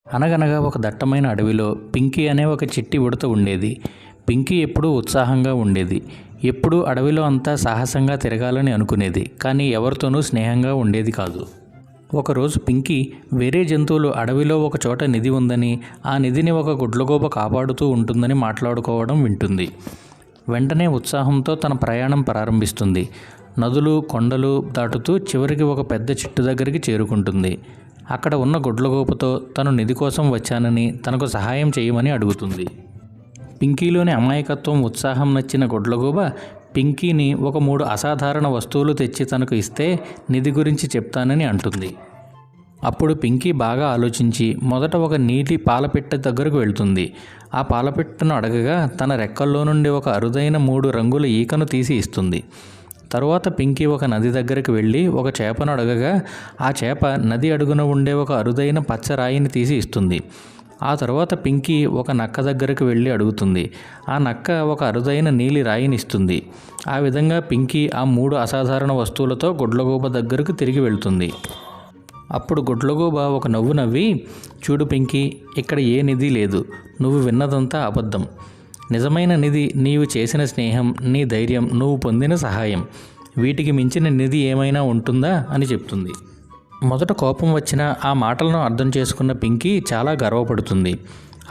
అనగనగా ఒక దట్టమైన అడవిలో పింకీ అనే ఒక చిట్టి ఉడత ఉండేది. పింకీ ఎప్పుడూ ఉత్సాహంగా ఉండేది. ఎప్పుడూ అడవిలో అంతా సాహసంగా తిరగాలని అనుకునేది. కానీ ఎవరితోనూ స్నేహంగా ఉండేది కాదు. ఒకరోజు పింకీ వేరే జంతువులు అడవిలో ఒక చోట నిధి ఉందని, ఆ నిధిని ఒక గుడ్లగూబ కాపాడుతూ ఉంటుందని మాట్లాడుకోవడం వింటుంది. వెంటనే ఉత్సాహంతో తన ప్రయాణం ప్రారంభిస్తుంది. నదులు, కొండలు దాటుతూ చివరికి ఒక పెద్ద చెట్టు దగ్గరికి చేరుకుంటుంది. అక్కడ ఉన్న గుడ్లగూబతో తను నిధి కోసం వచ్చానని, తనకు సహాయం చేయమని అడుగుతుంది. పింకీలోని అమాయకత్వం, ఉత్సాహం నచ్చిన గుడ్లగూబ పింకీని ఒక 3 అసాధారణ వస్తువులు తెచ్చి తనకు ఇస్తే నిధి గురించి చెప్తానని అంటుంది. అప్పుడు పింకీ బాగా ఆలోచించి మొదట ఒక నీటి పాలపిట్ట దగ్గరకు వెళ్తుంది. ఆ పాలపిట్టను అడగగా తన రెక్కల్లో నుండి ఒక అరుదైన 3 రంగుల ఈకను తీసి ఇస్తుంది. తరువాత పింకీ ఒక నది దగ్గరికి వెళ్ళి ఒక చేపను అడగగా ఆ చేప నది అడుగున ఉండే ఒక అరుదైన పచ్చరాయిని తీసి ఇస్తుంది. ఆ తర్వాత పింకీ ఒక నక్క దగ్గరకు వెళ్ళి అడుగుతుంది. ఆ నక్క ఒక అరుదైన నీలి రాయిని ఇస్తుంది. ఆ విధంగా పింకీ ఆ 3 అసాధారణ వస్తువులతో గుడ్లగూబ దగ్గరకు తిరిగి వెళ్తుంది. అప్పుడు గుడ్లగూబ ఒక నవ్వు నవ్వి, చూడు పింకీ, ఇక్కడ ఏ నిధి లేదు. నువ్వు విన్నదంతా అబద్ధం. నిజమైన నిధి నీవు చేసిన స్నేహం, నీ ధైర్యం, నువ్వు పొందిన సహాయం. వీటికి మించిన నిధి ఏమైనా ఉంటుందా అని చెప్తుంది. మొదట కోపం వచ్చినా ఆ మాటలను అర్థం చేసుకున్న పింకీ చాలా గర్వపడుతుంది.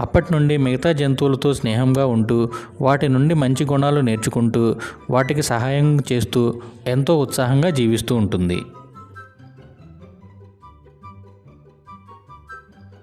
అప్పటి నుండి మిగతా జంతువులతో స్నేహంగా ఉంటూ, వాటి నుండి మంచి గుణాలు నేర్చుకుంటూ, వాటికి సహాయం చేస్తూ ఎంతో ఉత్సాహంగా జీవిస్తూ ఉంటుంది.